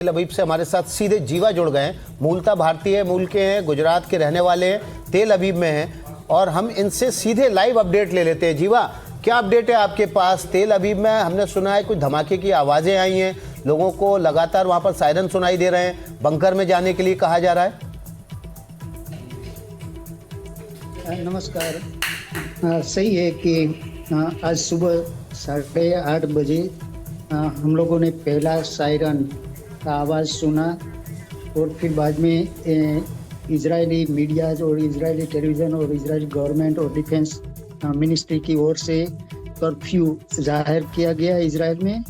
तेल अवीव से हमारे साथ सीधे जीवा जुड़ गए हैं। मूलतः भारतीय मूल के हैं, गुजरात के रहने वाले हैं, तेल अवीव में हैं और हम इनसे सीधे लाइव अपडेट ले लेते हैं। जीवा, क्या अपडेट है आपके पास? तेल अवीव में हमने सुना है कुछ धमाके की आवाज़ें आई हैं, लोगों को लगातार वहाँ पर सायरन सुनाई दे रहे हैं, बंकर में जाने के लिए कहा जा रहा है। नमस्कार। सही है कि आज सुबह 8:30 बजे हम लोगों ने पहला सायरन का आवाज़ सुना और फिर बाद में इजरायली मीडिया और इजरायली टेलीविज़न और इजरायली गवर्नमेंट और डिफेंस मिनिस्ट्री की ओर से कर्फ्यू जाहिर किया गया इजराइल में।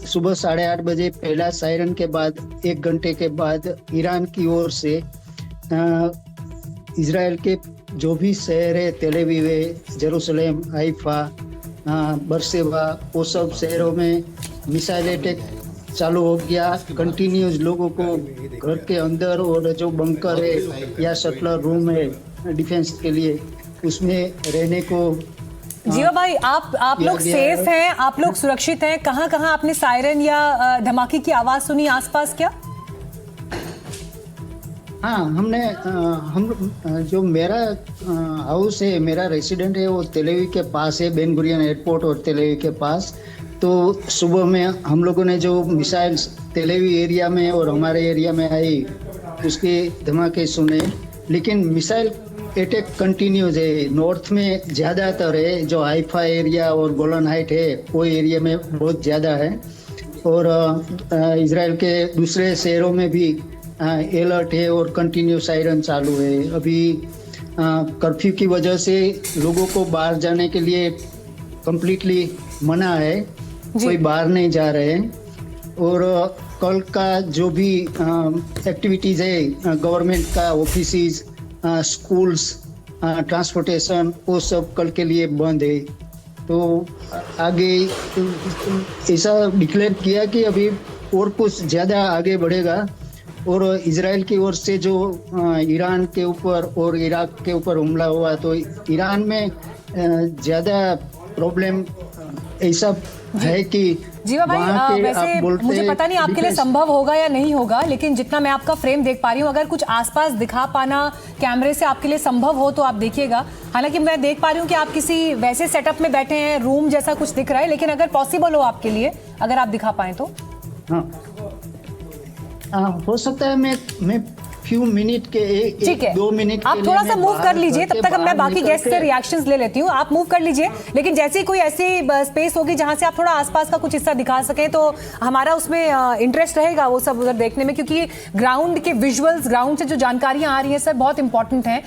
सुबह 8:30 बजे पहला सायरन के बाद 1 घंटे के बाद ईरान की ओर से इजराइल के जो भी शहर है, तेल अवीव है, जेरूसलम, हाइफा, बरसेबा, वो सब शहरों में मिसाइल अटैक चालू हो गया। कंटिन्यूस लोगों को घर के अंदर और जो बंकर है या शटलर रूम है डिफेंस के लिए, उसमें रहने को। जीवा भाई, आप लोग सेफ हैं, आप लोग सुरक्षित हैं? कहाँ कहाँ आपने सायरन या धमाके की आवाज़ सुनी आसपास क्या? हाँ, हम जो मेरा हाउस है, मेरा रेसिडेंट है, वो तेल अवीव के पास है, बेन गुरियन एयरपोर्ट और तेल अवीव के पास। तो सुबह में हम लोगों ने जो मिसाइल्स तेल अवीव एरिया में और हमारे एरिया में आई, उसके धमाके सुने, लेकिन मिसाइल अटैक कंटिन्यूज है। नॉर्थ में ज़्यादातर है, जो हाइफा एरिया और गोलन हाइट है, वो एरिया में बहुत ज़्यादा है। और इजराइल के दूसरे शहरों में भी अलर्ट है और कंटिन्यू सायरन चालू है। अभी कर्फ्यू की वजह से लोगों को बाहर जाने के लिए कंप्लीटली मना है, कोई बाहर नहीं जा रहे हैं। और कल का जो भी एक्टिविटीज़ है, गवर्नमेंट का ऑफिसेस, स्कूल्स, ट्रांसपोर्टेशन, वो सब कल के लिए बंद है। तो आगे ऐसा डिक्लेयर किया कि अभी और कुछ ज़्यादा आगे बढ़ेगा। और इजराइल की ओर से जो ईरान के ऊपर और इराक के ऊपर हमला हुआ, तो ईरान में ज़्यादा प्रॉब्लम ऐसा है कि जीवा भाई, वैसे मुझे पता नहीं आपके लिए संभव होगा या नहीं होगा, लेकिन जितना मैं आपका फ्रेम देख पा रही हूँ, अगर कुछ आसपास दिखा पाना कैमरे से आपके लिए संभव हो तो आप देखिएगा। हालांकि मैं देख पा रही हूँ कि आप किसी वैसे सेटअप में बैठे हैं, रूम जैसा कुछ दिख रहा है, लेकिन अगर पॉसिबल हो आपके लिए, अगर आप दिखा पाए तो। हो सकता है मैं फ्यू मिनट के ठीक है, 2 मिनट आप थोड़ा सा मूव कर लीजिए, तब तक मैं बाकी गेस्ट से रिएक्शंस ले लेती हूँ। आप मूव कर लीजिए, लेकिन जैसे ही कोई ऐसी स्पेस होगी जहां से आप थोड़ा आसपास का कुछ हिस्सा दिखा सकें, तो हमारा उसमें इंटरेस्ट रहेगा वो सब उधर देखने में, क्योंकि ग्राउंड के विजुअल्स, ग्राउंड से जो जानकारियां आ रही हैं सर, बहुत इंपॉर्टेंट हैं।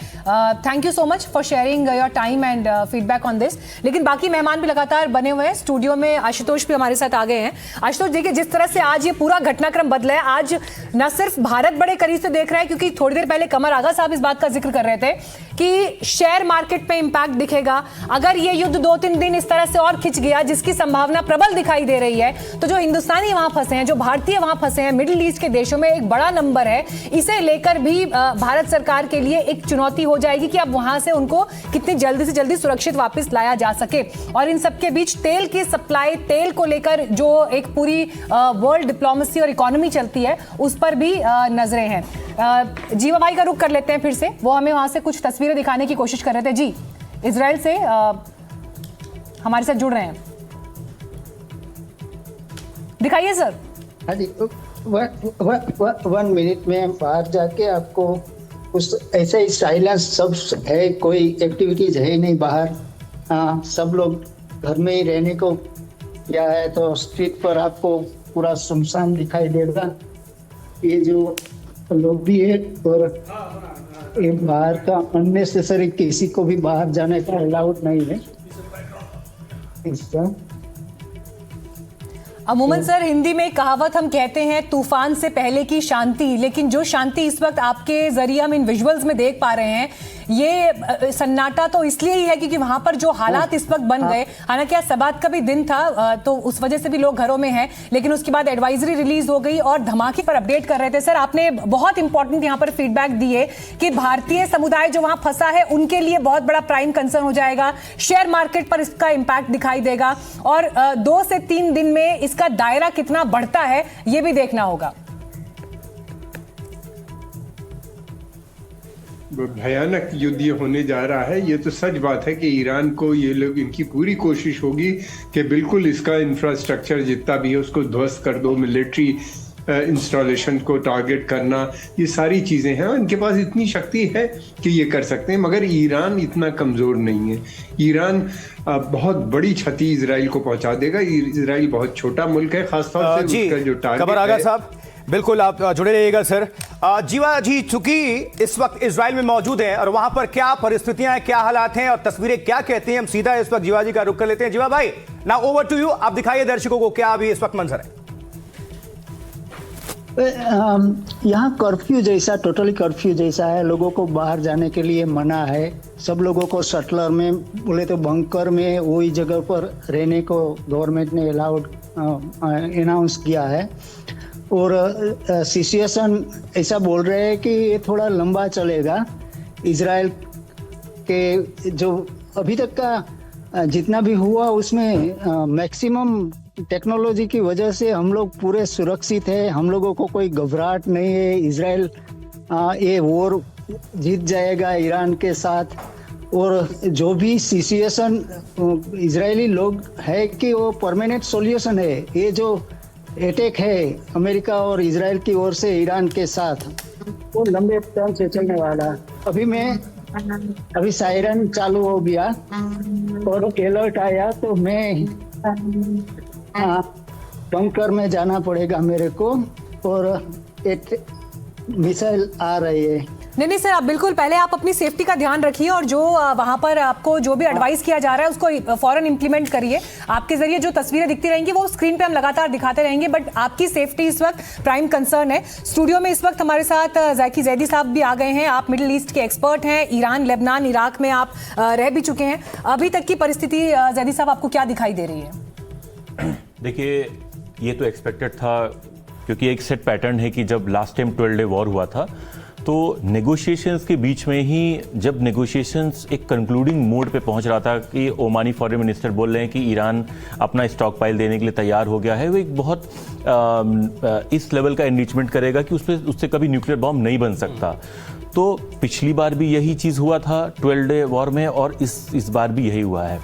Thank you so much for sharing your time and feedback on this. लेकिन बाकी मेहमान भी लगातार बने हुए हैं स्टूडियो में। आशुतोष भी हमारे साथ आ गए हैं। आशुतोष, देखिए जिस तरह से आज ये पूरा घटनाक्रम बदला है, आज न सिर्फ भारत बड़े करीब से देख रहा है, क्योंकि थोड़ी देर पहले कमर आगा साहब इस बात का जिक्र कर रहे थे कि शेयर मार्केट पे इंपैक्ट दिखेगा अगर ये युद्ध 2-3 दिन इस तरह से और खिंच गया, जिसकी संभावना प्रबल दिखाई दे रही है। तो जो हिंदुस्तानी वहां फंसे हैं, जो भारतीय वहां फंसे हैं, मिडिल ईस्ट के देशों में एक बड़ा नंबर है। इसे लेकर भी भारत सरकार के लिए एक चुनौती हो जाएगी कि अब वहां से उनको कितनी जल्दी से जल्दी सुरक्षित वापस लाया जा सके। और इन सबके बीच तेल की सप्लाई, तेल को लेकर जो एक पूरी वर्ल्ड डिप्लोमेसी और इकोनॉमी चलती है, उस पर भी नजरें हैं। जीवा भाई का रुख कर लेते हैं फिर से, वो हमें वहां से कुछ तस्वीरें दिखाने की कोशिश कर रहे थे। जी, इजराइल से हमारे साथ जुड़ रहे हैं, दिखाइए सर। हाँ जी, 1 मिनट में बाहर जाके आपको कुछ ऐसा ही साइलेंस सब है, कोई एक्टिविटीज है नहीं बाहर। सब लोग घर में ही रहने को क्या है, तो स्ट्रीट पर आपको पूरा सुनसान दिखाई देगा। ये जो लोग भी है, और ये बाहर का अननेसेसरी किसी को भी बाहर जाने का अलाउड नहीं है इसका। अमूमन सर, हिंदी में कहावत हम कहते हैं, तूफान से पहले की शांति, लेकिन जो शांति इस वक्त आपके जरिए हम इन विजुअल्स में देख पा रहे हैं, ये सन्नाटा तो इसलिए ही है क्योंकि वहां पर जो हालात इस वक्त बन गए, हालांकि आज सबात का भी दिन था तो उस वजह से भी लोग घरों में हैं, लेकिन उसके बाद एडवाइजरी रिलीज हो गई और धमाके पर अपडेट कर रहे थे। सर, आपने बहुत इंपॉर्टेंट यहाँ पर फीडबैक दिए कि भारतीय समुदाय जो वहां फंसा है उनके लिए बहुत बड़ा प्राइम कंसर्न हो जाएगा, शेयर मार्केट पर इसका इंपैक्ट दिखाई देगा और 2 से 3 दिन में इसका दायरा कितना बढ़ता है ये भी देखना होगा। भयानक युद्ध ये होने जा रहा है। ये तो सच बात है कि ईरान को ये लोग, इनकी पूरी कोशिश होगी कि बिल्कुल इसका इंफ्रास्ट्रक्चर जितना भी है उसको ध्वस्त कर दो, मिलिट्री इंस्टॉलेशन को टारगेट करना, ये सारी चीज़ें हैं। इनके पास इतनी शक्ति है कि ये कर सकते हैं, मगर ईरान इतना कमज़ोर नहीं है। ईरान बहुत बड़ी क्षति इजराइल को पहुंचा देगा। इजराइल बहुत छोटा मुल्क है, खासतौर से उसका जो टारगेट खबर आगा साहब, बिल्कुल आप जुड़े रहिएगा सर। जीवा जी, चूंकि इस वक्त इजराइल में मौजूद हैं और वहां पर क्या परिस्थितियां हैं, क्या हालात हैं और तस्वीरें क्या कहती हैं, हम सीधा इस वक्त जीवा जी का रुख कर लेते हैं। जीवा भाई, नाउ ओवर टू यू, आप दिखाइए दर्शकों को क्या अभी इस वक्त मंजर है। यहाँ कर्फ्यू जैसा, टोटली कर्फ्यू जैसा है। लोगों को बाहर जाने के लिए मना है। सब लोगों को शटलर में, बोले तो बंकर में, वही जगह पर रहने को गवर्नमेंट ने अनाउंस किया है। और सिचुएशन ऐसा बोल रहे हैं कि ये थोड़ा लंबा चलेगा। इजराइल के जो अभी तक का जितना भी हुआ उसमें मैक्सिमम टेक्नोलॉजी की वजह से हम लोग पूरे सुरक्षित है। हम लोगों को कोई घबराहट नहीं है। इजराइल ये वॉर जीत जाएगा ईरान के साथ। और जो भी सिचुएशन इजरायली लोग है कि वो परमानेंट सॉल्यूशन है। ये जो अटैक है अमेरिका और इजराइल की ओर से ईरान के साथ, वो लंबे टाइम से चलने वाला। अभी सायरन चालू हो गया और अलर्ट आया तो मैं बंकर में जाना पड़ेगा मेरे को, और एक मिसाइल आ रही है। नहीं सर, आप बिल्कुल पहले आप अपनी सेफ्टी का ध्यान रखिए और जो वहां पर आपको जो भी एडवाइस किया जा रहा है उसको फौरन इंप्लीमेंट करिए। आपके जरिए जो तस्वीरें दिखती रहेंगी वो स्क्रीन पे हम लगातार दिखाते रहेंगे, बट आपकी सेफ्टी इस वक्त प्राइम कंसर्न है। स्टूडियो में इस वक्त हमारे साथ ज़ाकी ज़ैदी साहब भी आ गए हैं। आप मिडिल ईस्ट के एक्सपर्ट हैं, ईरान, लेबनान, इराक में आप रह भी चुके हैं। अभी तक की परिस्थिति ज़ैदी साहब आपको क्या दिखाई दे रही है? देखिए, ये तो एक्सपेक्टेड था क्योंकि एक सेट पैटर्न है कि जब लास्ट टाइम 12 डे वॉर हुआ था तो नेगोशिएशंस के बीच में ही, जब नेगोशिएशंस एक कंक्लूडिंग मोड पे पहुंच रहा था कि ओमानी फॉरेन मिनिस्टर बोल रहे हैं कि ईरान अपना स्टॉक पाइल देने के लिए तैयार हो गया है, वो एक बहुत इस लेवल का एनरिचमेंट करेगा कि उससे कभी न्यूक्लियर बॉम्ब नहीं बन सकता। तो पिछली बार भी यही चीज़ हुआ था 12 डे वॉर में और इस बार भी यही हुआ है।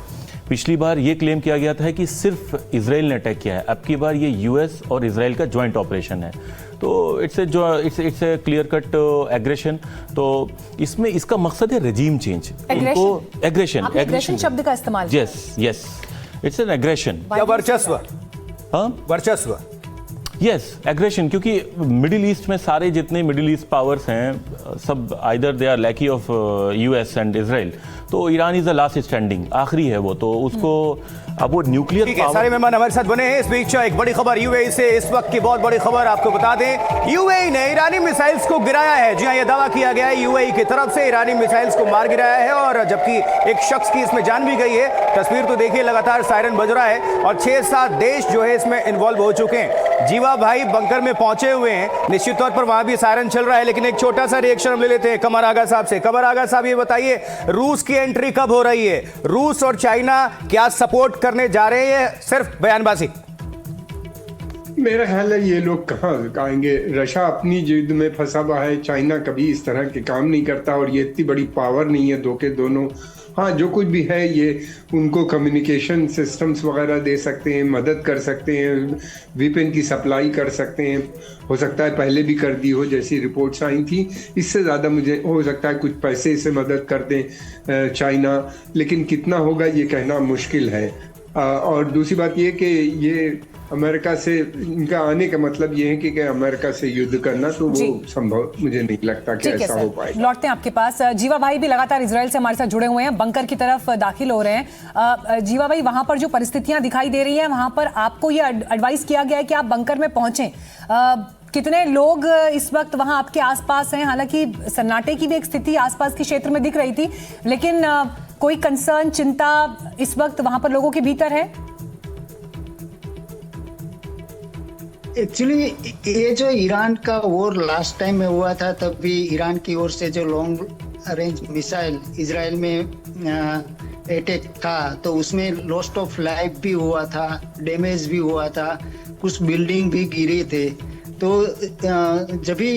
पिछली बार ये क्लेम किया गया था कि सिर्फ इजराइल ने अटैक किया है, अब की बार ये यूएस और इजराइल का जॉइंट ऑपरेशन है। तो it's a clear cut aggression. तो इसमें इसका मकसद है रेजिम चेंज, एग्रेशन शब्द का इस्तेमाल। Yes, it's an aggression. क्या वर्चस्व? हाँ, वर्चस्व। यस, एग्रेशन, क्योंकि मिडिल ईस्ट में सारे जितने मिडिल ईस्ट पावर्स हैं सब आइदर दे आर लैकी ऑफ यूएस एंड इजराइल। तो Iran is the last standing, आखिरी है वो, तो उसको अब वो न्यूक्लियर पावर। सारे मेहमान हमारे साथ बने हैं। इस बीच एक बड़ी खबर यूएई से, इस वक्त की बहुत बड़ी खबर आपको बता दें, यूएई ने ईरानी मिसाइल्स को गिराया है। जी हाँ, यह दावा किया गया है यूएई की तरफ से, ईरानी मिसाइल्स को मार गिराया है और जबकि एक शख्स की इसमें जान भी गई है। तस्वीर तो देखिए, लगातार सायरन बज रहा है और 6-7 देश जो है इसमें इन्वॉल्व हो चुके हैं। जीवा भाई बंकर में पहुंचे हुए हैं, निश्चित तौर पर वहां भी सायरन चल रहा है, लेकिन एक छोटा सा रिएक्शन हम ले लेते हैं कमर आगा साहब से। कमर आगा साहब, ये बताइए रूस की एंट्री कब हो रही है? रूस और चाइना क्या सपोर्ट करने जा रहे हैं? सिर्फ बयानबाजी। मेरा ख्याल है ये लोग कहाँ आएंगे। रशिया अपनी जिद में फंसा हुआ है, चाइना कभी इस तरह के काम नहीं करता और ये इतनी बड़ी पावर नहीं है दो के दोनों। हाँ, जो कुछ भी है ये उनको कम्युनिकेशन सिस्टम्स वगैरह दे सकते हैं, मदद कर सकते हैं, वेपन की सप्लाई कर सकते हैं। हो सकता है पहले भी कर दी हो, जैसी रिपोर्ट्स आई थी। इससे ज़्यादा मुझे हो सकता है कुछ पैसे से मदद कर दें चाइना, लेकिन कितना होगा ये कहना मुश्किल है। और दूसरी बात ये कि ये अमेरिका से इनका आने का मतलब ये है कि अमेरिका से युद्ध करना, तो वो संभव मुझे नहीं लगता कि ऐसा हो पाएगा। लौटते हैं आपके पास। जीवा भाई भी लगातार इजराइल से हमारे साथ जुड़े हुए हैं, बंकर की तरफ दाखिल हो रहे हैं। जीवा भाई, वहां पर जो परिस्थितियां दिखाई दे रही हैं, वहां पर आपको ये एडवाइस किया गया है कि आप बंकर में पहुंचें। कितने लोग इस वक्त वहां आपके आसपास हैं? हालांकि सन्नाटे की भी एक स्थिति आसपास के क्षेत्र में दिख रही थी, लेकिन कोई कंसर्न, चिंता इस वक्त वहां पर लोगों के भीतर है? एक्चुअली ये जो ईरान का वॉर लास्ट टाइम में हुआ था, तब भी ईरान की ओर से जो लॉन्ग रेंज मिसाइल इजराइल में अटैक था, तो उसमें लॉस्ट ऑफ लाइफ भी हुआ था, डैमेज भी हुआ था, कुछ बिल्डिंग भी गिरी थे। तो जब भी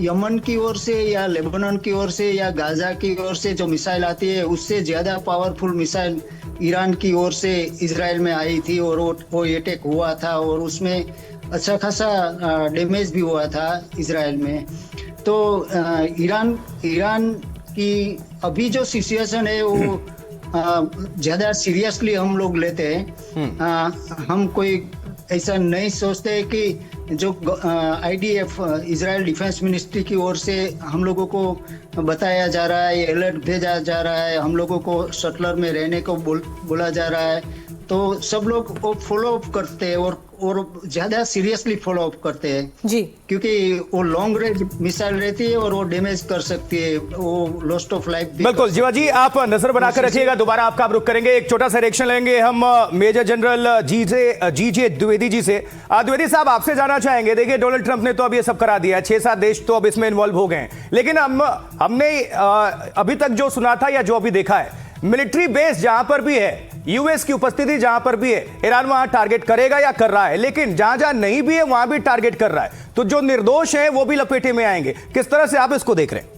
यमन की ओर से या लेबनान की ओर से या गाजा की ओर से जो मिसाइल आती है, उससे ज़्यादा पावरफुल मिसाइल ईरान की ओर से इजराइल में आई थी और वो अटैक हुआ था और उसमें अच्छा खासा डैमेज भी हुआ था इजराइल में। तो ईरान की अभी जो सिचुएशन है वो ज़्यादा सीरियसली हम लोग लेते हैं। हम कोई ऐसा नहीं सोचते कि जो IDF इजराइल डिफेंस मिनिस्ट्री की ओर से हम लोगों को बताया जा रहा है, अलर्ट भेजा जा रहा है, हम लोगों को शटलर में रहने को बोला जा रहा है, तो सब लोग वो फॉलो अप करते हैं और ज्यादा सीरियसली फॉलो अप करते हैं जी, क्योंकि वो लॉन्ग रेंज मिसाइल रहती है और वो डैमेज कर सकती है, वो लॉस्ट ऑफ लाइफ। बिल्कुल जीवा जी, आप नजर बनाकर रखिएगा, दोबारा आपका आप रुख करेंगे, एक छोटा सा रिएक्शन लेंगे हम मेजर जनरल जीजे द्विवेदी जी से। द्विवेदी साहब, आपसे जानना चाहेंगे, देखिए डोनाल्ड ट्रंप ने तो अब ये सब करा दिया है, 6-7 देश तो अब इसमें इन्वॉल्व हो गए हैं, लेकिन हमने अभी तक जो सुना था या जो अभी देखा है, मिलिट्री बेस जहां पर भी है, यूएस की उपस्थिति जहां पर भी है, ईरान वहां टारगेट करेगा या कर रहा है, लेकिन जहां जहां नहीं भी है वहां भी टारगेट कर रहा है, तो जो निर्दोष हैं वो भी लपेटे में आएंगे। किस तरह से आप इसको देख रहे हैं?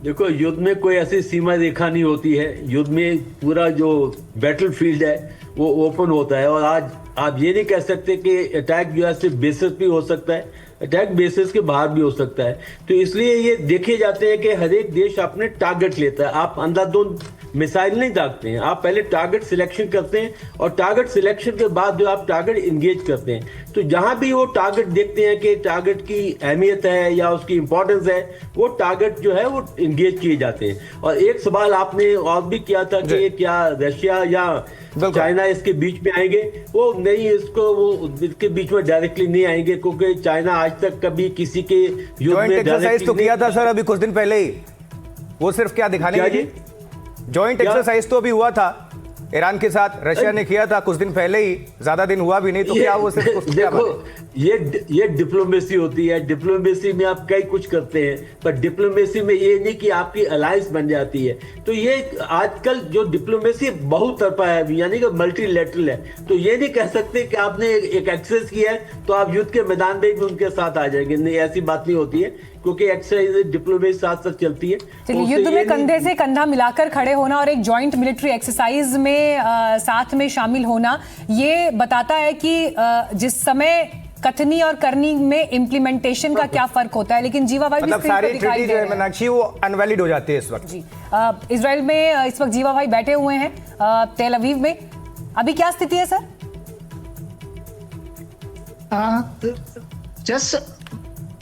देखो, युद्ध में कोई ऐसी सीमा रेखा नहीं होती है, युद्ध में पूरा जो बैटलफील्ड है वो ओपन होता है, और आज आप ये नहीं कह सकते कि अटैक जो है सिर्फ बेसिस पे हो सकता है, अटैक बेसिस के बाहर भी हो सकता है। तो इसलिए ये देखे जाते हैं कि हर एक देश अपने टारगेट लेता है, आप अंधाधुंध मिसाइल नहीं दागते हैं, आप पहले टारगेट सिलेक्शन करते हैं और टारगेट सिलेक्शन के बाद जो आप टारगेट इंगेज करते हैं। तो जहां भी वो टारगेट देखते हैं कि टारगेट की अहमियत है या उसकी इंपॉर्टेंस है, वो टारगेट जो है वो इंगेज किए जाते हैं। और एक सवाल आपने और भी किया था कि क्या रशिया या चाइना इसके बीच में आएंगे, वो नहीं, इसके बीच में डायरेक्टली नहीं आएंगे, क्योंकि चाइना आज तक कभी किसी के युद्ध में एक्सरसाइज तो किया था सर अभी कुछ दिन पहले ही, वो सिर्फ क्या दिखाने के लिए जॉइंट एक्सरसाइज तो अभी हुआ था ईरान के साथ, रशिया ने किया था कुछ दिन पहले ही, ज्यादा दिन हुआ भी नहीं, तो क्या वो सिर्फ देखो, ये डिप्लोमेसी होती है, डिप्लोमेसी में आप कई कुछ करते हैं, पर डिप्लोमेसी में ये नहीं कि आपकी अलायंस बन जाती है। तो ये आजकल जो डिप्लोमेसी बहुत तरफा है, यानी कि मल्टीलैटरल है, तो ये नहीं कह सकते कि आपने एक एक्सरसाइज किया है तो आप युद्ध के मैदान में भी उनके साथ आ जाएंगे, नहीं, ऐसी बात नहीं होती है, क्योंकि एक्सरसाइज डिप्लोमेसी साथ साथ चलती है। चलिए, युद्ध में कंधे से कंधा मिलाकर खड़े होना और एक जॉइंट मिलिट्री एक्सरसाइज में साथ में शामिल होना, ये बताता है कि जिस समय कथनी और करनी में इम्प्लीमेंटेशन का क्या फर्क होता है। लेकिन जीवा भाई मतलब सारी ट्रीटी जो है मीनाक्षी वो अनवैलिड हो जाती है इस वक्त। जी, इजराइल में इस वक्त जीवा भाई बैठे हुए हैं तेल अवीव में, अभी क्या स्थिति है सर? जस्ट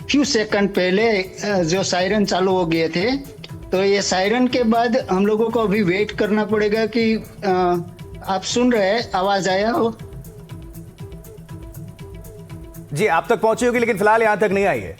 फ्यू सेकंड पहले जो सायरन चालू हो गए थे, तो ये सायरन के बाद हम लोगों को अभी वेट करना पड़ेगा कि आप सुन रहे हैं, आवाज आया हो? जी, आप तक पहुंची होगी, लेकिन फिलहाल यहां तक नहीं आई है।